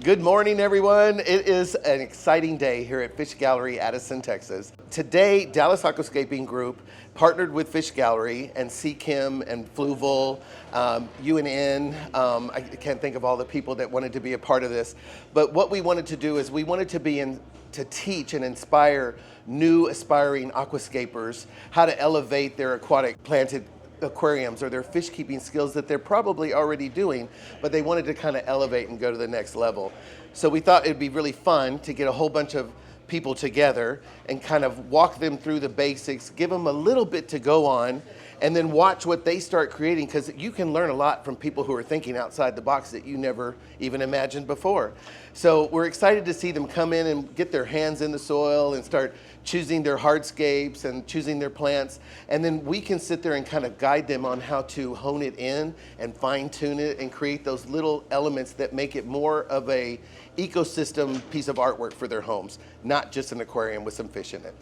Good morning, everyone. It is an exciting day here at Fish Gallery, Addison, Texas. Today, Dallas Aquascaping Group partnered with Fish Gallery and SeaChem and Fluval, UNN. I can't think of all the people that wanted to be a part of this. But what we wanted to do is we wanted to teach and inspire new aspiring aquascapers how to elevate their aquatic planted aquariums or their fish keeping skills that they're probably already doing, but they wanted to kind of elevate and go to the next level. So we thought it'd be really fun to get a whole bunch of people together and kind of walk them through the basics, give them a little bit to go on, and then watch what they start creating, because you can learn a lot from people who are thinking outside the box that you never even imagined before. So we're excited to see them come in and get their hands in the soil and start choosing their hardscapes and choosing their plants. And then we can sit there and kind of guide them on how to hone it in and fine tune it and create those little elements that make it more of a ecosystem piece of artwork for their homes, not just an aquarium with some fish in it.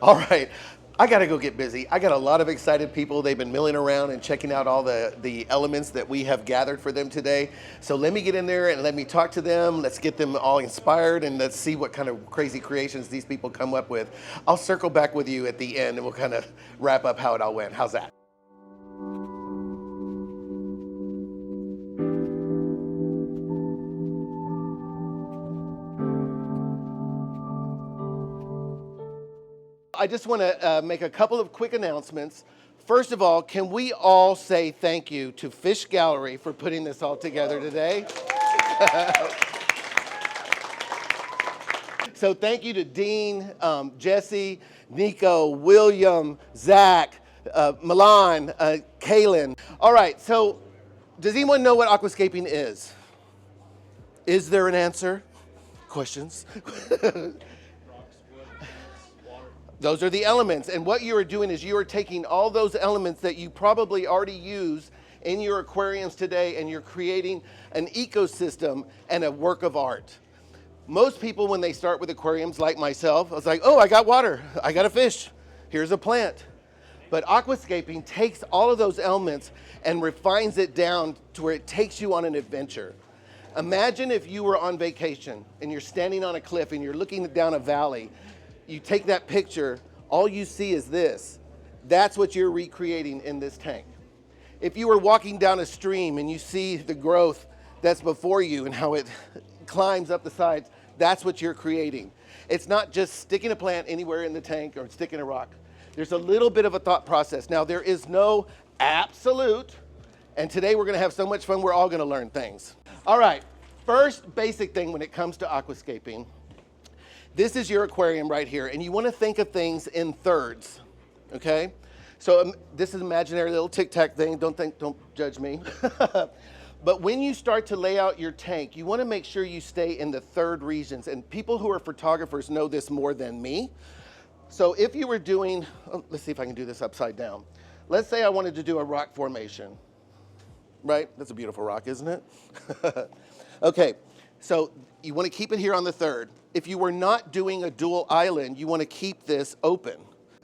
All right. I gotta go get busy. I got a lot of excited people. They've been milling around and checking out all the elements that we have gathered for them today. So let me get in there and let me talk to them. Let's get them all inspired and let's see what kind of crazy creations these people come up with. I'll circle back with you at the end and we'll kind of wrap up how it all went. How's that? I just want to make a couple of quick announcements. First of all, can we all say thank you to Fish Gallery for putting this all together today? So thank you to Dean, Jesse, Nico, William, Zach, Milan, Kaylin. All right, so does anyone know what aquascaping is? Is there an answer? Questions? Those are the elements, and what you are doing is you are taking all those elements that you probably already use in your aquariums today, and you're creating an ecosystem and a work of art. Most people, when they start with aquariums, like myself, I was like, oh, I got water, I got a fish, here's a plant. But aquascaping takes all of those elements and refines it down to where it takes you on an adventure. Imagine if you were on vacation and you're standing on a cliff and you're looking down a valley. You take that picture, all you see is this. That's what you're recreating in this tank. If you were walking down a stream and you see the growth that's before you and how it climbs up the sides, that's what you're creating. It's not just sticking a plant anywhere in the tank or sticking a rock. There's a little bit of a thought process. Now, there is no absolute, and today we're gonna have so much fun, we're all gonna learn things. All right, first basic thing when it comes to aquascaping. This is your aquarium right here, and you want to think of things in thirds, okay? So this is an imaginary little tic-tac thing. Don't judge me. But when you start to lay out your tank, you want to make sure you stay in the third regions. And people who are photographers know this more than me. So if you were doing, let's see if I can do this upside down. Let's say I wanted to do a rock formation, right? That's a beautiful rock, isn't it? Okay, so you want to keep it here on the third. If you were not doing a dual island, you want to keep this open.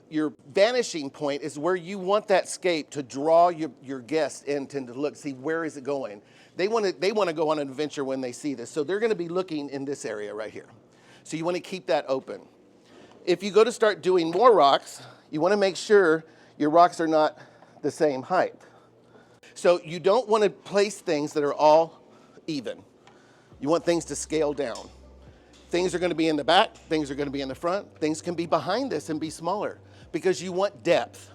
Your vanishing point is where you want that scape to draw your guests in to look, see where is it going. They want to go on an adventure when they see this. So they're going to be looking in this area right here. So you want to keep that open. If you go to start doing more rocks, you want to make sure your rocks are not the same height. So you don't want to place things that are all even. You want things to scale down. Things are going to be in the back, things are going to be in the front, things can be behind this and be smaller because you want depth.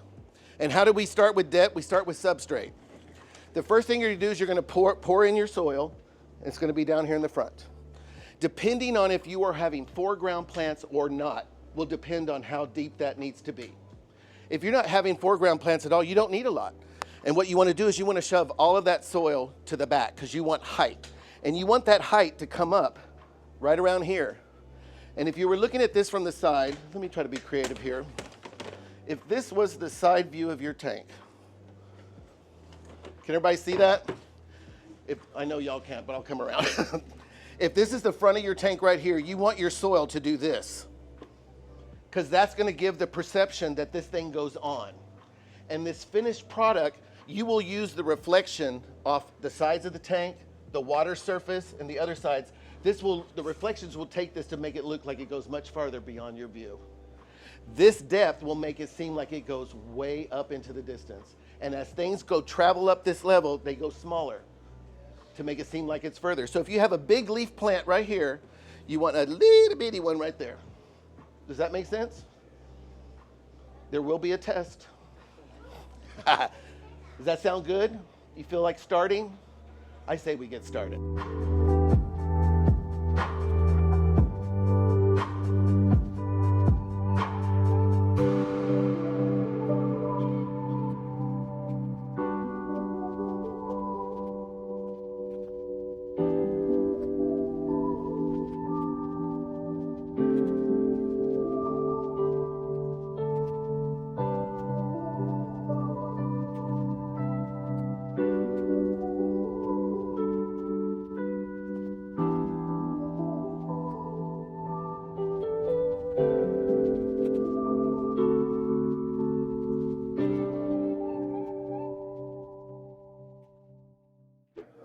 And how do we start with depth? We start with substrate. The first thing you're going to do is you're going to pour in your soil. It's going to be down here in the front. Depending on if you are having foreground plants or not will depend on how deep that needs to be. If you're not having foreground plants at all, you don't need a lot. And what you want to do is you want to shove all of that soil to the back because you want height. And you want that height to come up right around here. And if you were looking at this from the side, let me try to be creative here. If this was the side view of your tank, can everybody see that? I know y'all can't, but I'll come around. If this is the front of your tank right here, you want your soil to do this, because that's going to give the perception that this thing goes on. And this finished product, you will use the reflection off the sides of the tank, the water surface and the other sides, the reflections will take this to make it look like it goes much farther beyond your view. This depth will make it seem like it goes way up into the distance. And as things travel up this level, they go smaller to make it seem like it's further. So if you have a big leaf plant right here, you want a little bitty one right there. Does that make sense? There will be a test. Does that sound good? You feel like starting? I say we get started.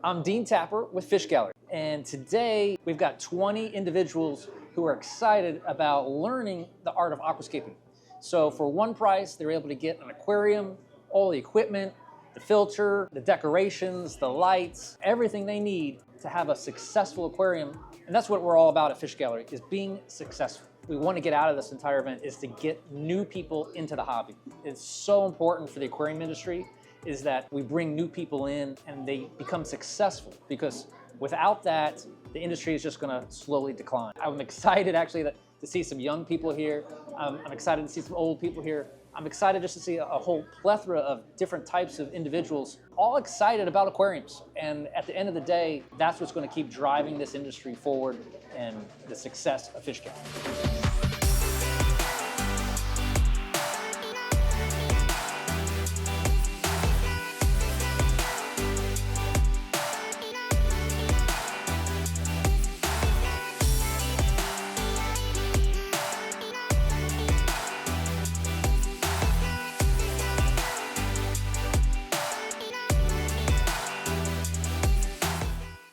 I'm Dean Tapper with Fish Gallery, and today we've got 20 individuals who are excited about learning the art of aquascaping. So for one price, they're able to get an aquarium, all the equipment, the filter, the decorations, the lights, everything they need to have a successful aquarium. And that's what we're all about at Fish Gallery, is being successful. We want to get out of this entire event is to get new people into the hobby. It's so important for the aquarium industry is that we bring new people in and they become successful, because without that, the industry is just going to slowly decline. I'm excited actually to see some young people here. I'm excited to see some old people here. I'm excited just to see a whole plethora of different types of individuals, all excited about aquariums. And at the end of the day, that's what's going to keep driving this industry forward and the success of Fish Gallery.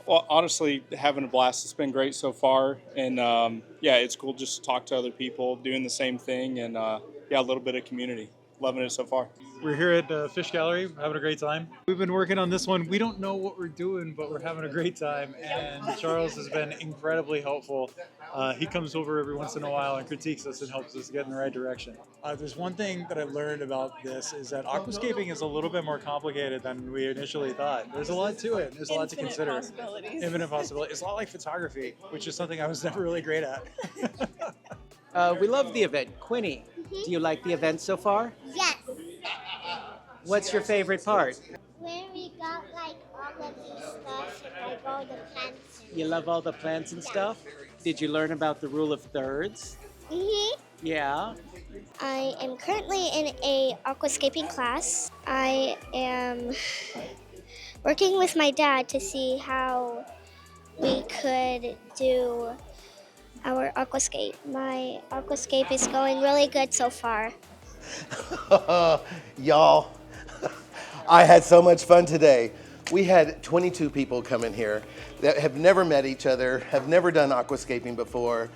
Well, honestly, having a blast. It's been great so far, and yeah, it's cool just to talk to other people doing the same thing, and yeah, a little bit of community. Loving it so far. We're here at Fish Gallery, having a great time. We've been working on this one. We don't know what we're doing, but we're having a great time, and Charles has been incredibly helpful. He comes over every once in a while and critiques us and helps us get in the right direction. There's one thing that I learned about this is that aquascaping is a little bit more complicated than we initially thought. There's a lot to it. There's a lot to consider. Infinite possibilities. It's a lot like photography, which is something I was never really great at. We love the event. Quinny, do you like the event so far? Yes. What's your favorite part? When we got like all of these stuff and like all the plants. You love all the plants and stuff? Did you learn about the rule of thirds? Yeah. I am currently in a aquascaping class. I am working with my dad to see how we could do our aquascape. My aquascape is going really good so far. Y'all, I had so much fun today. We had 22 people come in here that have never met each other, have never done aquascaping before.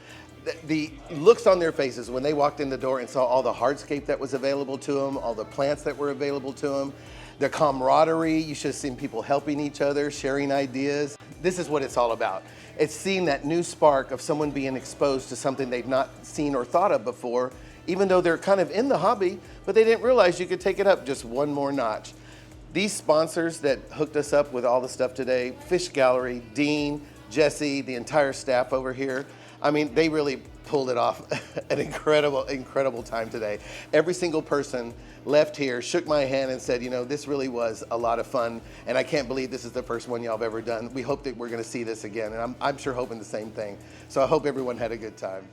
The looks on their faces when they walked in the door and saw all the hardscape that was available to them, all the plants that were available to them, the camaraderie. You should have seen people helping each other, sharing ideas. This is what it's all about. It's seeing that new spark of someone being exposed to something they've not seen or thought of before, even though they're kind of in the hobby, but they didn't realize you could take it up just one more notch. These sponsors that hooked us up with all the stuff today, Fish Gallery, Dean, Jesse, the entire staff over here, I mean, they really pulled it off. An incredible time today. Every single person left here, shook my hand and said, you know, this really was a lot of fun, and I can't believe this is the first one y'all have ever done. We hope that we're gonna see this again, and I'm sure hoping the same thing. So I hope everyone had a good time.